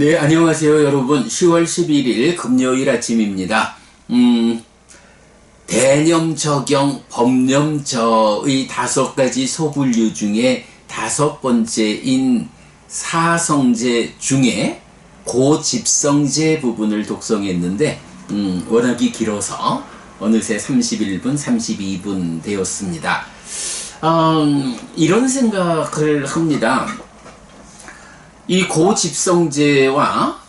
네, 안녕하세요, 여러분. 10월 11일 금요일 아침입니다. 대념저경, 법념저의 5가지 소분류 중에 5번째인 사성제 중에 고집성제 부분을 독송했는데, 워낙이 길어서 어느새 31분, 32분 되었습니다. 이런 생각을 합니다. 이 고집성제와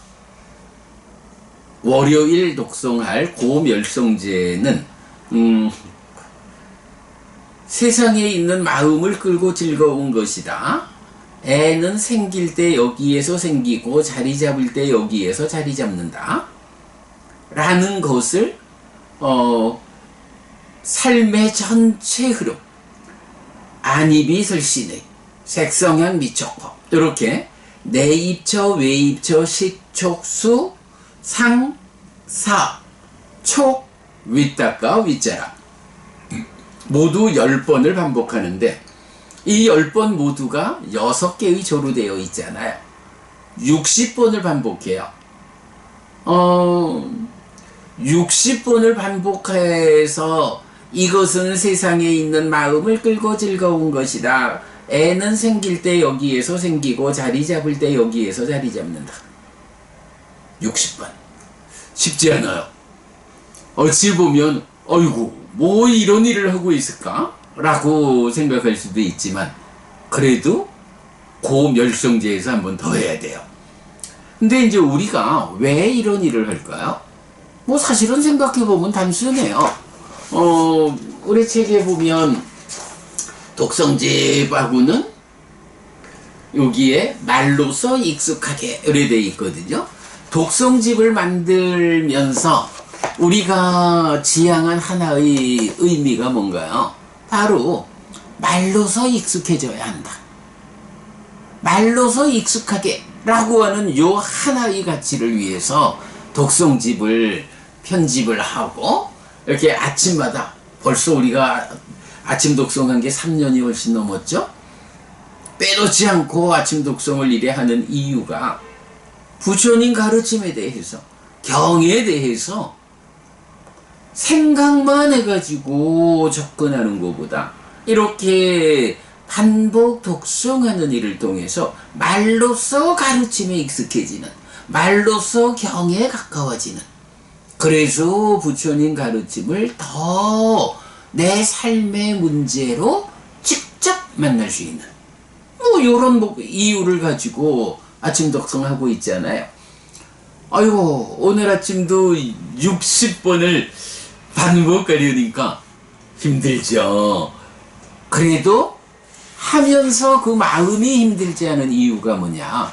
월요일 독송할 고멸성제는 세상에 있는 마음을 끌고 즐거운 것이다. 애는 생길 때 여기에서 생기고 자리 잡을 때 여기에서 자리 잡는다. 라는 것을 삶의 전체 흐름, 안입이설신의 색성향 미촉법, 이렇게 내입처, 외입처, 식촉수, 상, 사, 촉, 윗닦아, 윗자락 모두 10번을 반복하는데, 이 10번 모두가 6개의 조로 되어 있잖아요. 60번을 반복해요. 60번을 반복해서 이것은 세상에 있는 마음을 끌고 즐거운 것이다. 애는 생길 때 여기에서 생기고 자리 잡을 때 여기에서 자리 잡는다. 60번. 쉽지 않아요. 어찌 보면 어이구 뭐 이런 일을 하고 있을까? 라고 생각할 수도 있지만, 그래도 고멸성제에서 한 번 더 해야 돼요. 근데 이제 우리가 왜 이런 일을 할까요? 뭐 사실은 생각해보면 단순해요. 우리 책에 보면 독성집하고는 여기에 말로서 익숙하게 이렇게 되어 있거든요. 독성집을 만들면서 우리가 지향한 하나의 의미가 뭔가요? 바로 말로서 익숙해져야 한다. 말로서 익숙하게 라고 하는 요 하나의 가치를 위해서 독성집을 편집을 하고, 이렇게 아침마다, 벌써 우리가 아침 독송한 게 3년이 훨씬 넘었죠? 빼놓지 않고 아침 독송을 이래 하는 이유가 부처님 가르침에 대해서, 경에 대해서 생각만 해가지고 접근하는 것보다 이렇게 반복 독송하는 일을 통해서 말로써 가르침에 익숙해지는, 말로써 경에 가까워지는, 그래서 부처님 가르침을 더 내 삶의 문제로 직접 만날 수 있는 요런 이유를 가지고 아침 독송하고 있잖아요. 아이고 오늘 아침도 60번을 반복하려니까 힘들죠. 그래도 하면서 그 마음이 힘들지 않은 이유가 뭐냐?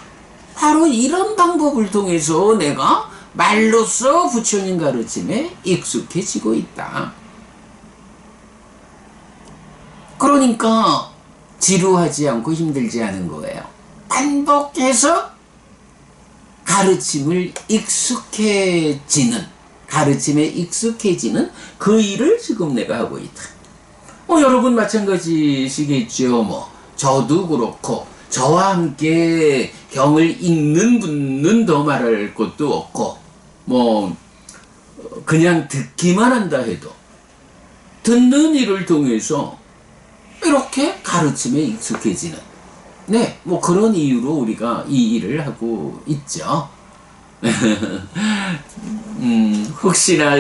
바로 이런 방법을 통해서 내가 말로써 부처님 가르침에 익숙해지고 있다. 그러니까 지루하지 않고 힘들지 않은 거예요. 반복해서 가르침을 익숙해지는, 가르침에 익숙해지는 그 일을 지금 내가 하고 있다. 여러분 마찬가지시겠죠. 저도 그렇고, 저와 함께 경을 읽는 분은 더 말할 것도 없고, 그냥 듣기만 한다 해도 듣는 일을 통해서 이렇게 가르침에 익숙해지는, 그런 이유로 우리가 이 일을 하고 있죠. 혹시나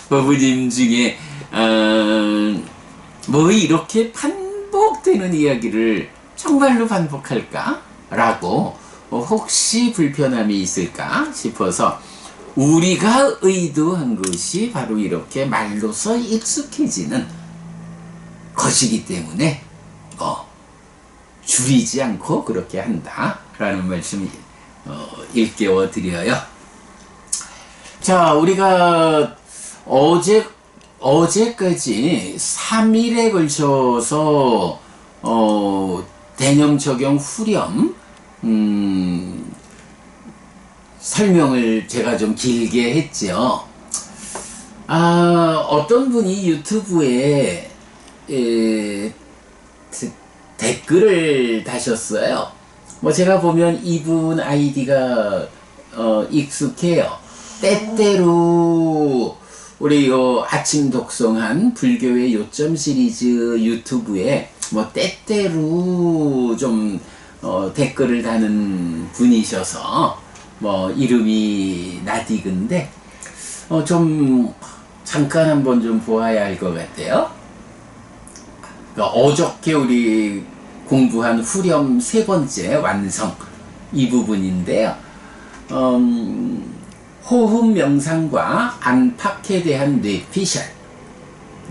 부부님 중에 이렇게 반복되는 이야기를 정말로 반복할까? 라고 혹시 불편함이 있을까 싶어서 우리가 의도한 것이 바로 이렇게 말로서 익숙해지는 것이기 때문에 줄이지 않고 그렇게 한다 라는 말씀 일깨워 드려요. 자, 우리가 어제까지 3일에 걸쳐서 대념저경 후렴 설명을 제가 좀 길게 했죠. 어떤 분이 유튜브에 댓글을 다셨어요. 제가 보면 이분 아이디가 익숙해요. 때때로 우리 요 아침 독송한 불교의 요점 시리즈 유튜브에 뭐 때때로 좀 댓글을 다는 분이셔서 뭐 이름이 나디근데 좀 잠깐 한번 좀 보아야 할 것 같아요. 그러니까 어저께 우리 공부한 후렴 세 번째 완성 이 부분인데요. 호흡 명상과 안팎에 대한 뇌피셜.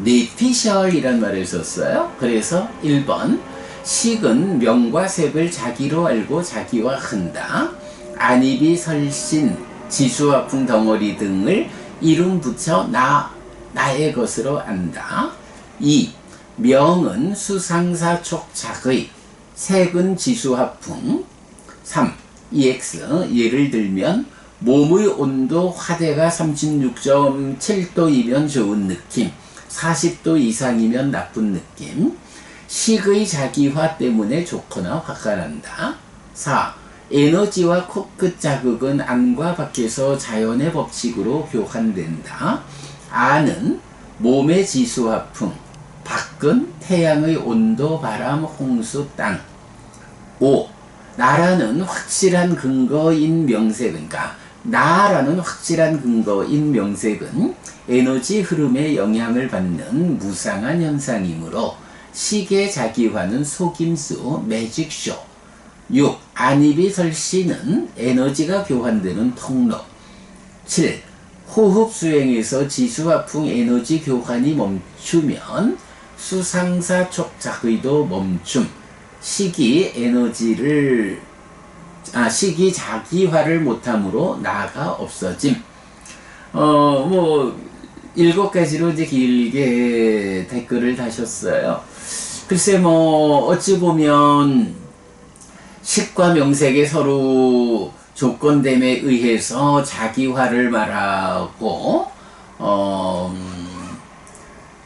뇌피셜이란 말을 썼어요. 그래서 1번 식은 명과 색을 자기로 알고 자기와 한다. 안입이 설신, 지수화풍 덩어리 등을 이름 붙여 나의 것으로 안다. 2. 명은 수상사촉작의, 색은 지수화풍. 3. EX 예를 들면 몸의 온도 화대가 36.7도이면 좋은 느낌, 40도 이상이면 나쁜 느낌. 식의 자기화 때문에 좋거나 화가 난다. 4. 에너지와 코끝 자극은 안과 밖에서 자연의 법칙으로 교환된다. 안은 몸의 지수화풍, 밖은 태양의 온도, 바람, 홍수, 땅. 5. 나라는 확실한 근거인 명색은, 그러니까 나라는 확실한 근거인 명색은 에너지 흐름에 영향을 받는 무상한 현상이므로 식의 자기화는 속임수, 매직쇼. 6. 안입이 설신은 에너지가 교환되는 통로. 7. 호흡 수행에서 지수화풍 에너지 교환이 멈추면 수상사촉작의도 멈춤. 식이 자기화를 못함으로 나가 없어짐. 뭐 7가지로 이제 길게 댓글을 다셨어요. 글쎄 뭐 어찌 보면 식과 명색의 서로 조건됨에 의해서 자기화를 말하고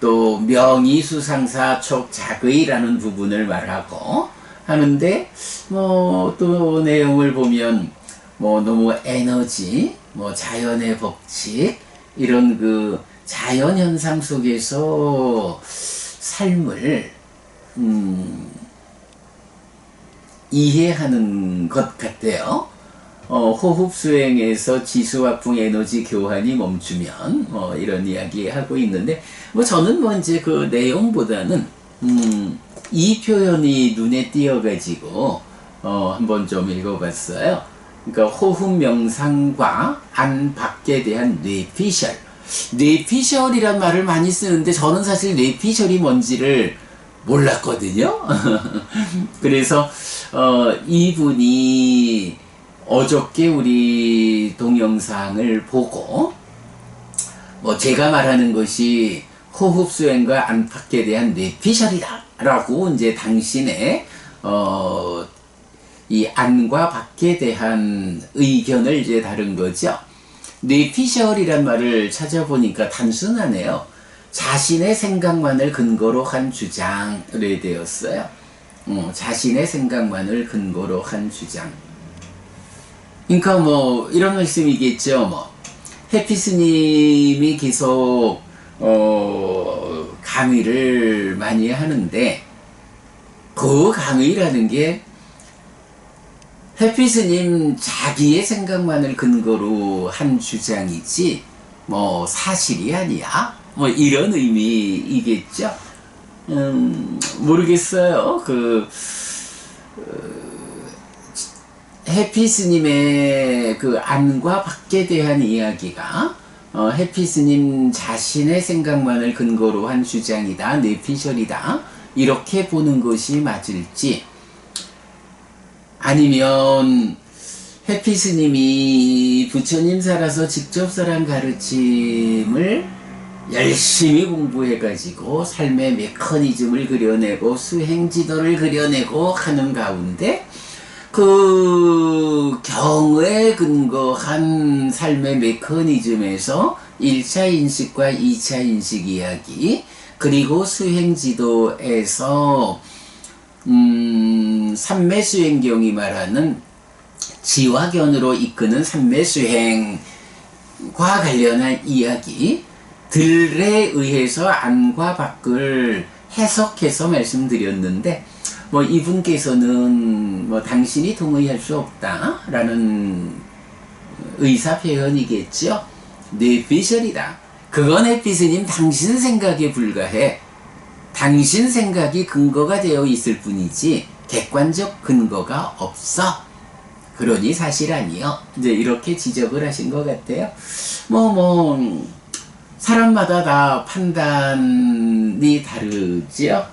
또 명이 수상사촉작의라는 부분을 말하고 하는데 뭐 또 내용을 보면 뭐 너무 에너지, 뭐 자연의 법칙 이런 그 자연 현상 속에서 삶을 이해하는 것 같아요. 호흡 수행에서 지수화풍 에너지 교환이 멈추면 이런 이야기 하고 있는데 뭐 저는 뭐 이제 그 내용보다는 이 표현이 눈에 띄어가지고 한번 좀 읽어봤어요. 그러니까 호흡 명상과 안팎에 대한 뇌피셜. 뇌피셜이란 말을 많이 쓰는데 저는 사실 뇌피셜이 뭔지를 몰랐거든요. 그래서 이분이 어저께 우리 동영상을 보고 뭐 제가 말하는 것이 호흡 수행과 안팎에 대한 뇌피셜이다 라고 이제 당신의 이 안과 밖에 대한 의견을 이제 다룬 거죠. 뇌피셜이란 말을 찾아보니까 단순하네요. 자신의 생각만을 근거로 한 주장을 되었어요. 자신의 생각만을 근거로 한 주장. 그러니까 뭐 이런 말씀이겠죠. 뭐 해피 스님이 계속 강의를 많이 하는데 그 강의라는 게 해피 스님 자기의 생각만을 근거로 한 주장이지 뭐 사실이 아니야. 뭐 이런 의미이겠죠. 모르겠어요. 해피 스님의 그 안과 밖에 대한 이야기가 해피 스님 자신의 생각만을 근거로 한 주장이다, 뇌피셜이다 이렇게 보는 것이 맞을지, 아니면 해피 스님이 부처님 살아서 직접설한 가르침을 열심히 공부해가지고 삶의 메커니즘을 그려내고 수행지도를 그려내고 하는 가운데 그 경에 근거한 삶의 메커니즘에서 1차 인식과 2차 인식 이야기, 그리고 수행지도에서 삼매수행경이 말하는 지화견으로 이끄는 삼매수행과 관련한 이야기들에 의해서 안과 밖을 해석해서 말씀드렸는데, 뭐 이분께서는 뭐 당신이 동의할 수 없다라는 의사 표현이겠죠. 뇌피셜이다. 그건 해피스님 당신 생각에 불과해. 당신 생각이 근거가 되어 있을 뿐이지 객관적 근거가 없어. 그러니 사실 아니요. 이제 이렇게 지적을 하신 것 같아요. 사람마다 다 판단이 다르지요.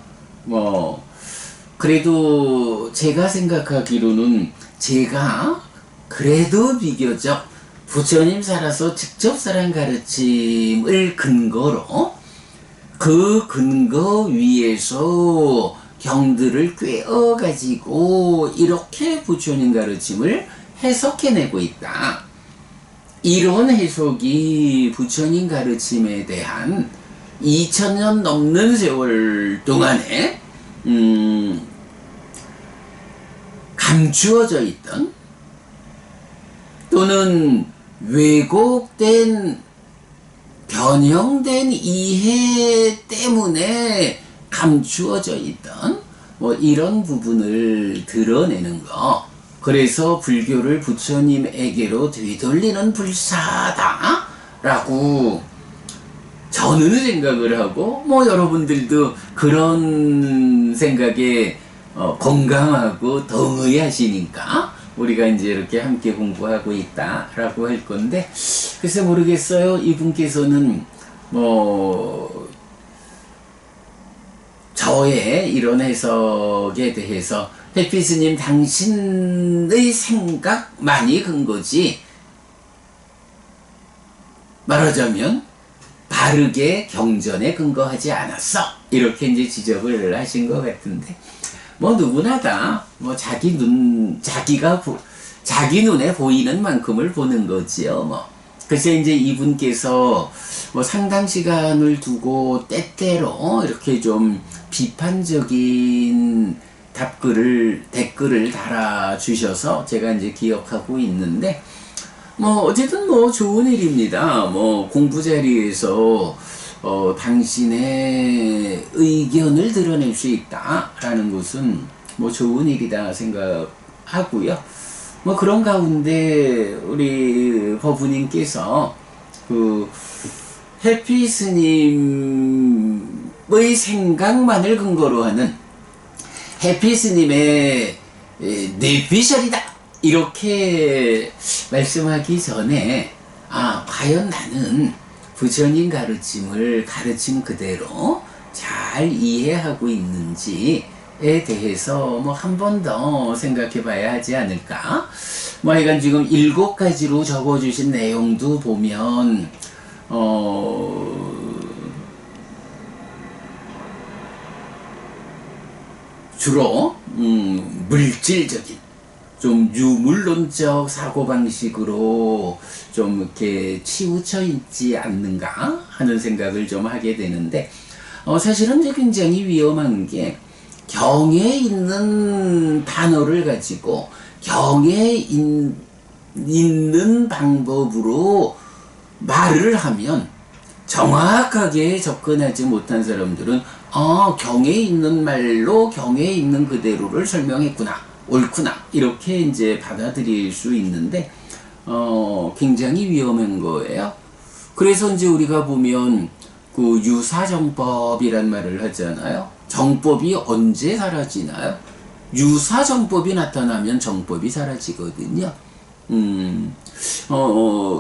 그래도 제가 생각하기로는 제가 그래도 비교적 부처님 살아서 직접 살한 가르침을 근거로 그 근거 위에서 경들을 꿰어가지고 이렇게 부처님 가르침을 해석해내고 있다. 이런 해석이 부처님 가르침에 대한 2000년 넘는 세월 동안에 감추어져 있던 또는 왜곡된 변형된 이해 때문에 감추어져 있던 뭐 이런 부분을 드러내는 거. 그래서 불교를 부처님에게로 되돌리는 불사다 라고 저는 생각을 하고, 뭐 여러분들도 그런 생각에 공감하고 동의하시니까 우리가 이제 이렇게 함께 공부하고 있다라고 할 건데, 글쎄 모르겠어요. 이분께서는 뭐 저의 이런 해석에 대해서 해피스님 당신의 생각만이 근거지, 말하자면 바르게 경전에 근거하지 않았어. 이렇게 이제 지적을 하신 것 같은데, 뭐 누구나 다 뭐 자기 눈에 보이는 만큼을 보는 거지요. 뭐 글쎄 이제 이분께서 뭐 상당 시간을 두고 때때로 이렇게 좀 비판적인 댓글을 달아주셔서 제가 이제 기억하고 있는데, 뭐 어쨌든 뭐 좋은 일입니다. 뭐 공부 자리에서 당신의 의견을 드러낼 수 있다라는 것은 뭐 좋은 일이다 생각하고요. 뭐 그런 가운데 우리 법우님께서 그 해피스님의 생각만을 근거로 하는 해피스님의 뇌피셜이다 이렇게 말씀하기 전에, 과연 나는 부처님 가르침을 가르침 그대로 잘 이해하고 있는지에 대해서 뭐 한 번 더 생각해 봐야 하지 않을까. 뭐 하여간 지금 7가지로 적어주신 내용도 보면 주로 물질적인 좀 유물론적 사고방식으로 좀 이렇게 치우쳐 있지 않는가 하는 생각을 좀 하게 되는데, 사실은 이제 굉장히 위험한 게 경에 있는 단어를 가지고 경에 있는 방법으로 말을 하면 정확하게 접근하지 못한 사람들은 경에 있는 말로 경에 있는 그대로를 설명했구나, 옳구나, 이렇게 이제 받아들일 수 있는데 굉장히 위험한 거예요. 그래서 이제 우리가 보면 그 유사정법이란 말을 하잖아요. 정법이 언제 사라지나요? 유사정법이 나타나면 정법이 사라지거든요.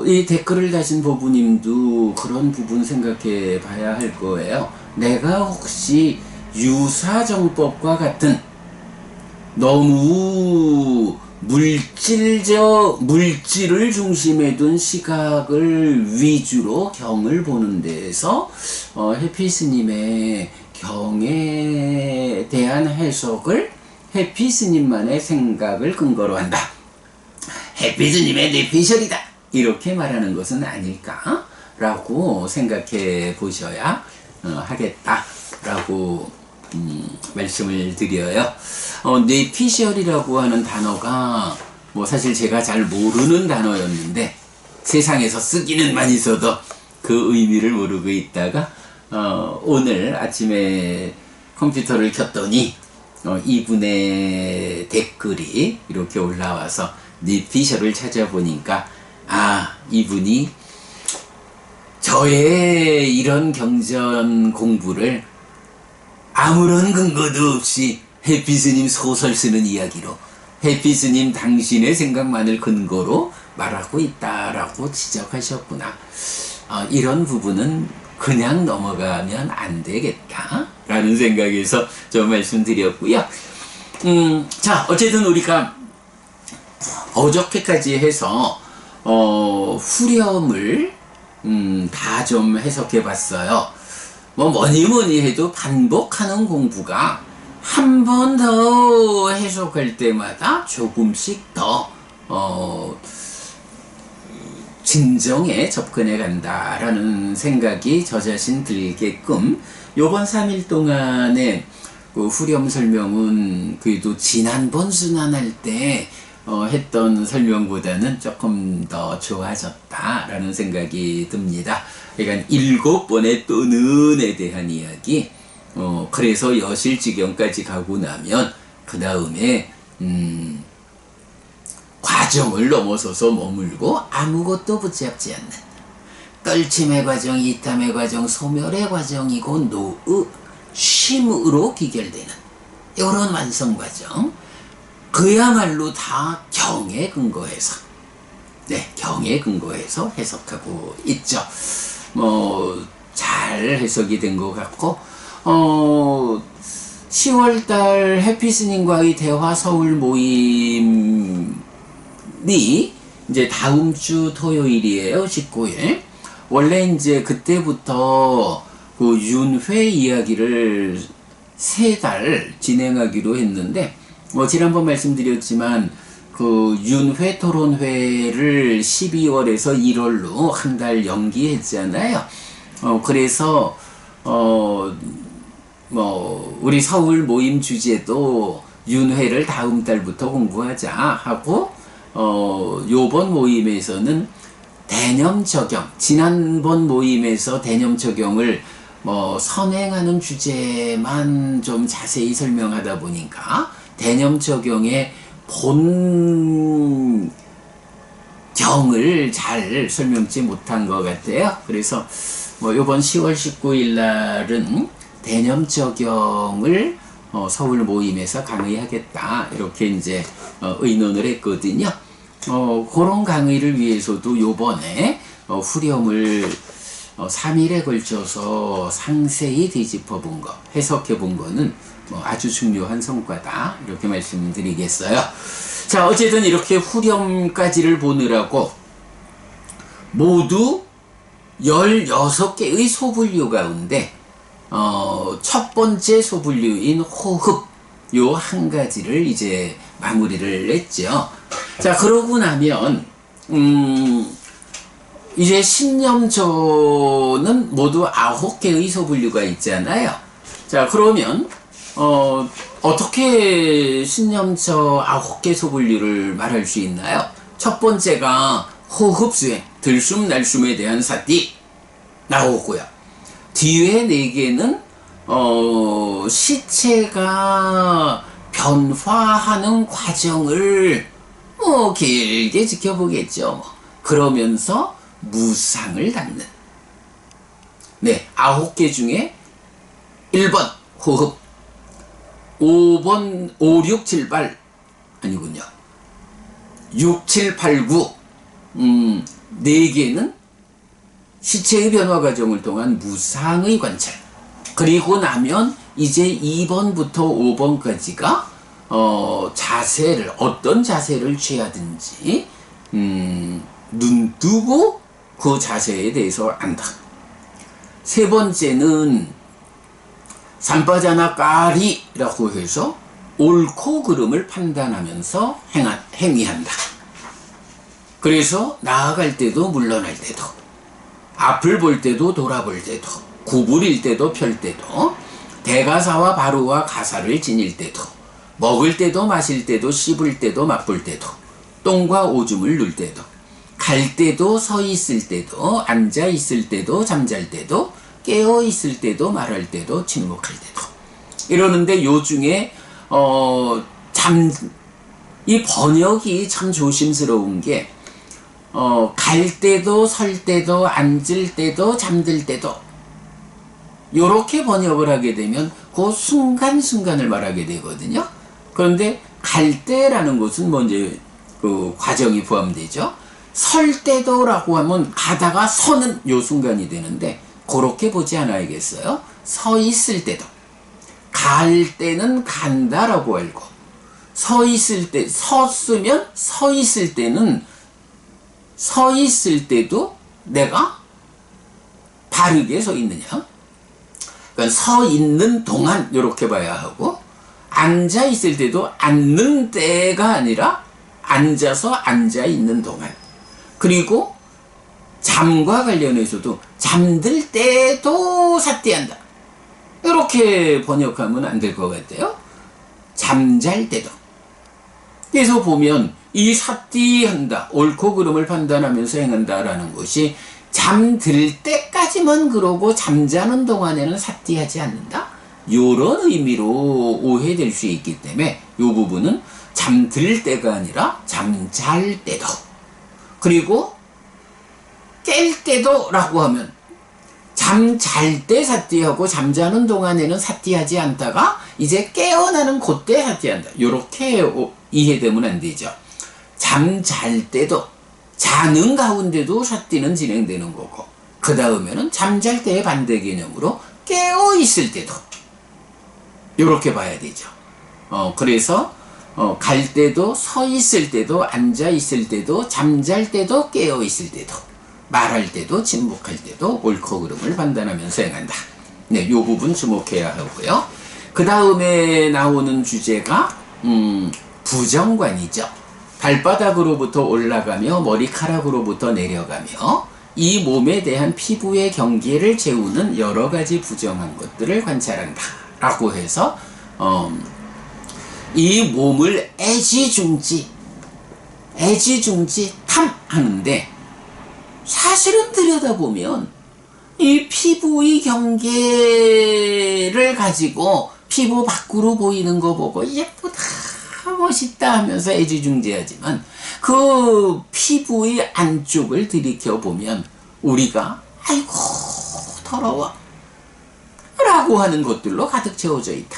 이 댓글을 다신 법우님도 그런 부분 생각해 봐야 할 거예요. 내가 혹시 유사정법과 같은 너무 물질을 중심에 둔 시각을 위주로 경을 보는 데에서 해피스님의 경에 대한 해석을 해피스님만의 생각을 근거로 한다, 해피스님의 뇌피셜이다, 이렇게 말하는 것은 아닐까 라고 생각해 보셔야 하겠다라고 말씀을 드려요. 뇌피셜이라고 하는 단어가 뭐 사실 제가 잘 모르는 단어였는데 세상에서 쓰기는 많이 써도 그 의미를 모르고 있다가 오늘 아침에 컴퓨터를 켰더니 이분의 댓글이 이렇게 올라와서 니피셔를 찾아보니까 이분이 저의 이런 경전 공부를 아무런 근거도 없이 해피스님 소설 쓰는 이야기로 해피스님 당신의 생각만을 근거로 말하고 있다라고 지적하셨구나. 이런 부분은 그냥 넘어가면 안 되겠다 라는 생각에서 좀 말씀드렸고요. 자, 어쨌든 우리가 어저께까지 해서 후렴을 다 좀 해석해 봤어요. 뭐니 해도 반복하는 공부가 한 번 더 해석할 때마다 조금씩 더 진정에 접근해 간다라는 생각이 저 자신 들게끔 요번 3일 동안에 그 후렴 설명은 그래도 지난번 순환할 때 했던 설명보다는 조금 더 좋아졌다라는 생각이 듭니다. 그러니까 7번의 뜨는에 대한 이야기, 그래서 여실지경까지 가고 나면 그 다음에 과정을 넘어서서 머물고 아무것도 붙잡지 않는 떨침의 과정, 이탐의 과정, 소멸의 과정이고 노의 쉼으로 귀결되는 이런 완성 과정, 그야말로 다 경에 근거해서 경에 근거해서 해석하고 있죠. 잘 해석이 된 것 같고 10월달 해피스님과의 대화 서울 모임이 이제 다음 주 토요일이에요. 19일. 원래 이제 그때부터 그 윤회 이야기를 3달 진행하기로 했는데 지난번 말씀드렸지만 그 윤회 토론회를 12월에서 1월로 한 달 연기했잖아요. 그래서 우리 서울 모임 주제도 윤회를 다음 달부터 공부하자 하고 요번 모임에서는 대념 적용, 지난번 모임에서 대념 적용을 선행하는 주제만 좀 자세히 설명하다 보니까 대념 적용의 본 경을 잘 설명지 못한 것 같아요. 그래서 요번 10월 19일 날은 대념 적용을 서울 모임에서 강의하겠다 이렇게 이제 의논을 했거든요. 그런 강의를 위해서도 요번에 후렴을 3일에 걸쳐서 상세히 뒤집어 본 거, 해석해 본 거는 아주 중요한 성과다 이렇게 말씀드리겠어요. 자, 어쨌든 이렇게 후렴까지를 보느라고 모두 16개의 소분류 가운데 첫 번째 소분류인 호흡 요 한 가지를 이제 마무리를 했죠. 자, 그러고 나면 이제 신념조는 모두 9개의 소분류가 있잖아요. 자, 그러면 어떻게 신념조 9개 소분류를 말할 수 있나요? 첫 번째가 호흡 수행, 들숨 날숨에 대한 사띠 나오고요. 뒤에 4개는 시체가 변화하는 과정을 길게 지켜보겠죠. 그러면서 무상을 닦는. 네, 9개 중에 1번 호흡, 5번 5, 6, 7, 8 아니군요. 6, 7, 8, 9 4개는 시체의 변화 과정을 통한 무상의 관찰. 그리고 나면 이제 2번부터 5번까지가 자세를, 어떤 자세를 취하든지 눈 뜨고 그 자세에 대해서 안다. 세 번째는 삼바자나 까리라고 해서 옳고 그름을 판단하면서 행위한다. 그래서 나아갈 때도 물러날 때도, 앞을 볼 때도 돌아볼 때도, 구부릴 때도 펼 때도, 대가사와 바로와 가사를 지닐 때도, 먹을 때도 마실 때도 씹을 때도 맛볼 때도, 똥과 오줌을 눌 때도, 갈 때도, 서 있을 때도, 앉아 있을 때도, 잠잘 때도, 깨어 있을 때도, 말할 때도, 침묵할 때도. 이러는데 요 중에 이 번역이 참 조심스러운 게 갈 때도, 설 때도, 앉을 때도, 잠들 때도 요렇게 번역을 하게 되면 그 순간순간을 말하게 되거든요. 그런데 갈 때라는 것은 먼저 그 과정이 포함되죠. 설 때도라고 하면 가다가 서는 요 순간이 되는데 그렇게 보지 않아야겠어요. 서 있을 때도, 갈 때는 간다라고 알고, 서 있을 때, 섰으면 서 있을 때는 서 있을 때도 내가 바르게 서 있느냐. 그러니까 서 있는 동안 이렇게 봐야 하고, 앉아 있을 때도 앉는 때가 아니라 앉아서 앉아 있는 동안. 그리고 잠과 관련해서도 잠들 때도 삿대한다. 이렇게 번역하면 안 될 것 같아요. 잠잘 때도. 그래서 보면 이 삿대한다, 옳고 그름을 판단하면서 행한다라는 것이 잠들 때까지만 그러고 잠자는 동안에는 삿대하지 않는다. 이런 의미로 오해될 수 있기 때문에 이 부분은 잠들 때가 아니라 잠잘 때도, 그리고 깰 때도 라고 하면 잠잘 때 삿대하고 잠자는 동안에는 삿대하지 않다가 이제 깨어나는 그때 삿대한다. 이렇게 이해되면 안 되죠. 잠잘 때도, 자는 가운데도 삿대는 진행되는 거고, 그 다음에는 잠잘 때의 반대 개념으로 깨어 있을 때도 이렇게 봐야 되죠. 그래서 갈 때도, 서 있을 때도, 앉아 있을 때도, 잠잘 때도, 깨어 있을 때도, 말할 때도, 침묵할 때도 옳고 그름을 판단하면서 행한다. 네, 이 부분 주목해야 하고요. 그 다음에 나오는 주제가 부정관이죠. 발바닥으로부터 올라가며 머리카락으로부터 내려가며 이 몸에 대한 피부의 경계를 재우는 여러 가지 부정한 것들을 관찰한다 라고 해서 이 몸을 애지중지 탐하는데, 사실은 들여다보면 이 피부의 경계를 가지고 피부 밖으로 보이는 거 보고 예쁘다, 멋있다 하면서 애지중지하지만 그 피부의 안쪽을 들이켜보면 우리가 아이고 더러워 라고 하는 것들로 가득 채워져 있다.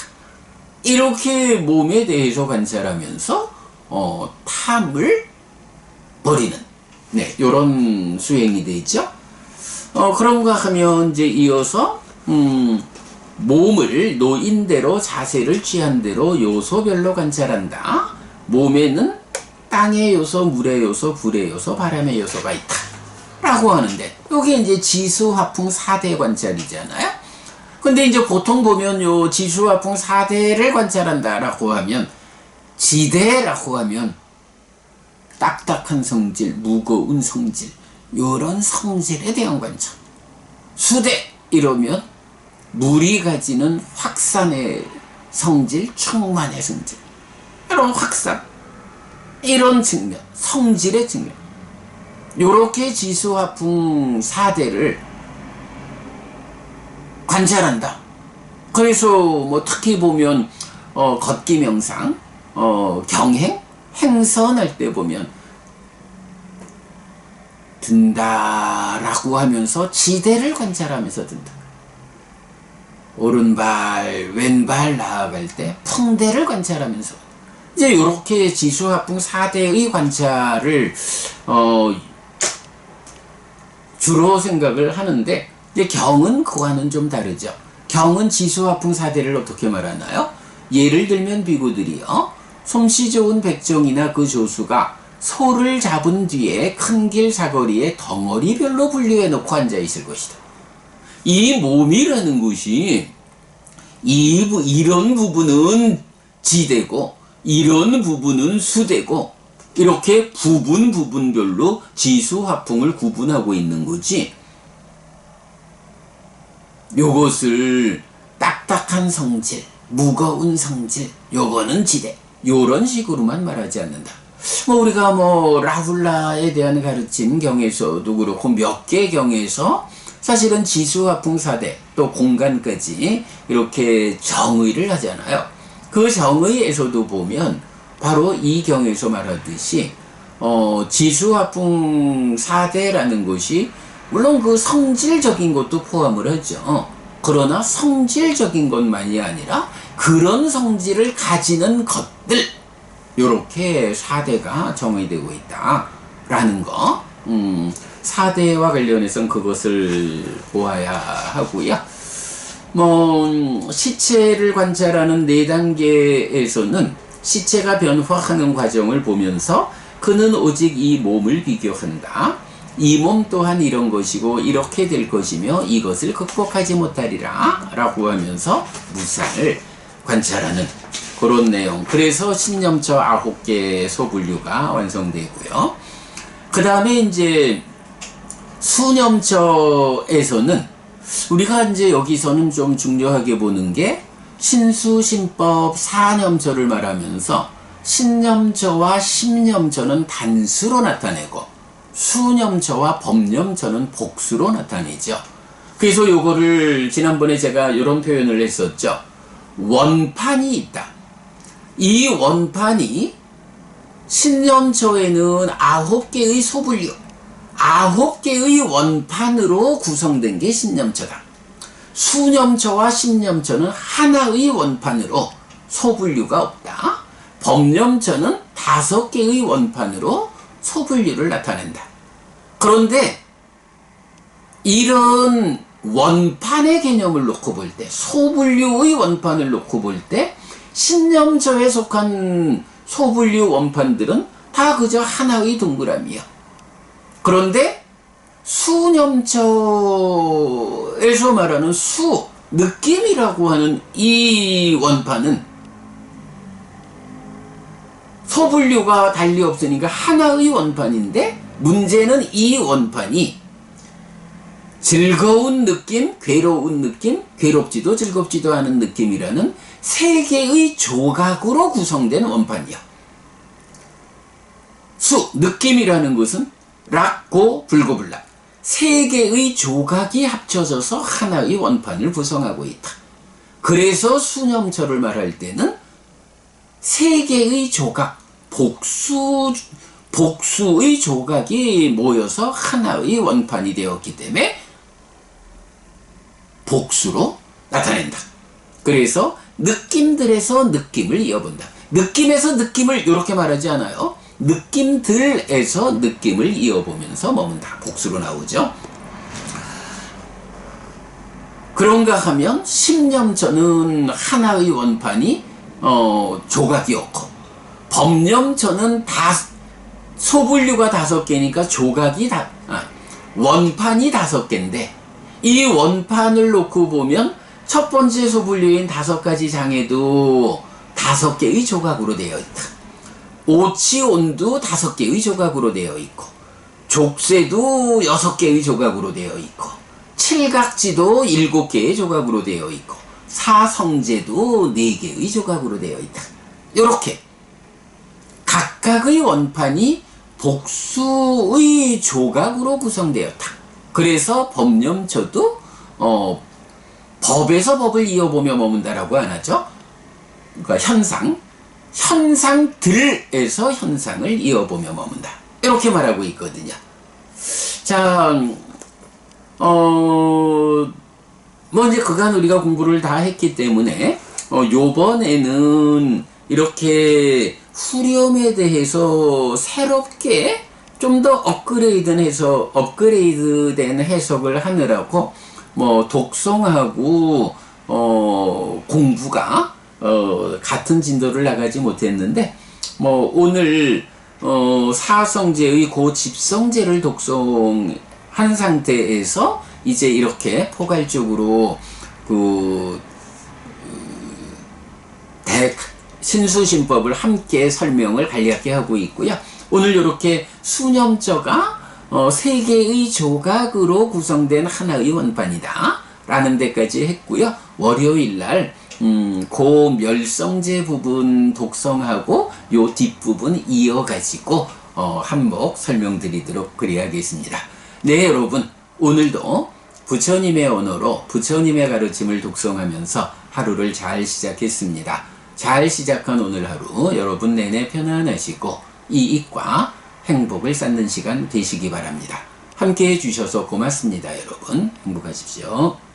이렇게 몸에 대해서 관찰하면서 탐을 버리는, 네, 요런 수행이 되죠. 그런가 하면 이제 이어서 몸을 놓인 대로, 자세를 취한 대로 요소별로 관찰한다. 몸에는 땅의 요소, 물의 요소, 불의 요소, 바람의 요소가 있다 라고 하는데, 이게 이제 지수화풍 4대 관찰이잖아요. 근데 이제 보통 보면 요 지수화풍 4대를 관찰한다 라고 하면, 지대라고 하면 딱딱한 성질, 무거운 성질, 요런 성질에 대한 관찰. 수대 이러면 물이 가지는 확산의 성질, 충만의 성질, 이런 확산, 이런 측면, 성질의 측면, 요렇게 지수화풍 4대를 관찰한다. 그래서 뭐 특히 보면 걷기 명상, 경행, 행선할 때 보면 든다라고 하면서 지대를 관찰하면서 든다. 오른발, 왼발 나아갈 때 풍대를 관찰하면서, 이제 이렇게 지수화풍 4대의 관찰을 주로 생각을 하는데, 이제 경은 그와는 좀 다르죠. 경은 지수화풍 4대를 어떻게 말하나요? 예를 들면 비구들이요, 솜씨 좋은 백정이나 그 조수가 소를 잡은 뒤에 큰 길 사거리에 덩어리별로 분류해 놓고 앉아 있을 것이다. 이 몸이라는 것이 이런 부분은 지대고 이런 부분은 수대고, 이렇게 부분별로 지수화풍을 구분하고 있는 거지, 요것을 딱딱한 성질, 무거운 성질, 요거는 지대, 요런 식으로만 말하지 않는다. 뭐 우리가 뭐 라훌라에 대한 가르침 경에서도 그렇고 몇 개 경에서 사실은 지수화풍사대 또 공간까지 이렇게 정의를 하잖아요. 그 정의에서도 보면 바로 이 경에서 말하듯이 지수화풍사대라는 것이 물론 그 성질적인 것도 포함을 하죠. 그러나 성질적인 것만이 아니라 그런 성질을 가지는 것들, 요렇게 사대가 정의되고 있다라는 거. 사대와 관련해서는 그것을 보아야 하고요. 시체를 관찰하는 4단계에서는 시체가 변화하는 과정을 보면서 그는 오직 이 몸을 비교한다. 이 몸 또한 이런 것이고 이렇게 될 것이며 이것을 극복하지 못하리라 라고 하면서 무상을 관찰하는 그런 내용. 그래서 신념처 9개의 소분류가 완성되고요. 그 다음에 이제 수념처에서는 우리가 이제 여기서는 좀 중요하게 보는 게 신수신법 사념처를 말하면서 신념처와 심념처는 단수로 나타내고 수념처와 법념처는 복수로 나타내죠. 그래서 요거를 지난번에 제가 이런 표현을 했었죠. 원판이 있다. 이 원판이 신념처에는 9개의 소분류, 9개의 원판으로 구성된 게 신념처다. 수념처와 심념처는 하나의 원판으로 소분류가 없다. 법념처는 5개의 원판으로 소분류를 나타낸다. 그런데 이런 원판의 개념을 놓고 볼 때, 소분류의 원판을 놓고 볼 때 신념처에 속한 소분류 원판들은 다 그저 하나의 동그라미야. 그런데 수념처에서 말하는 수, 느낌이라고 하는 이 원판은 소분류가 달리 없으니까 하나의 원판인데 문제는 이 원판이 즐거운 느낌, 괴로운 느낌, 괴롭지도 즐겁지도 않은 느낌이라는 3개의 조각으로 구성된 원판이야. 수, 느낌이라는 것은 락, 고, 불고불락 3개의 조각이 합쳐져서 하나의 원판을 구성하고 있다. 그래서 수념처를 말할 때는 3개의 조각, 복수의 조각이 모여서 하나의 원판이 되었기 때문에 복수로 나타낸다. 그래서 느낌들에서 느낌을 이어본다. 느낌에서 느낌을 이렇게 말하지 않아요. 느낌들에서 느낌을 이어보면서 머문다. 복수로 나오죠. 그런가 하면 심념처는 하나의 원판이 조각이었고 법념처는 소분류가 5개니까 원판이 5개인데 이 원판을 놓고 보면 첫 번째 소분류인 5가지 장애도 5개의 조각으로 되어 있다. 오치온도 5개의 조각으로 되어 있고 족쇄도 6개의 조각으로 되어 있고 칠각지도 7개의 조각으로 되어 있고 사성제도 4개의 조각으로 되어 있다. 이렇게 각각의 원판이 복수의 조각으로 구성되었다. 그래서 법념처도 법에서 법을 이어보며 머문다라고 안 하죠. 그러니까 현상들에서 현상을 이어보며 머문다. 이렇게 말하고 있거든요. 자, 이제 그간 우리가 공부를 다 했기 때문에 요번에는 이렇게 후렴에 대해서 새롭게 좀 더 업그레이드된 해석을 하느라고 독송하고 공부가 같은 진도를 나가지 못했는데 오늘 사성제의 고집성제를 독송한 상태에서 이제 이렇게 포괄적으로 신수신법을 함께 설명을 간략히 하고 있고요. 오늘 이렇게 수념처가 3개의 조각으로 구성된 하나의 원판이다 라는 데까지 했고요. 월요일날 그 멸성제 부분 독성하고 요 뒷부분 이어가지고 한몫 설명드리도록 그리하겠습니다. 네, 여러분, 오늘도 부처님의 언어로 부처님의 가르침을 독송하면서 하루를 잘 시작했습니다. 잘 시작한 오늘 하루 여러분 내내 편안하시고 이익과 행복을 쌓는 시간 되시기 바랍니다. 함께 해주셔서 고맙습니다. 여러분 행복하십시오.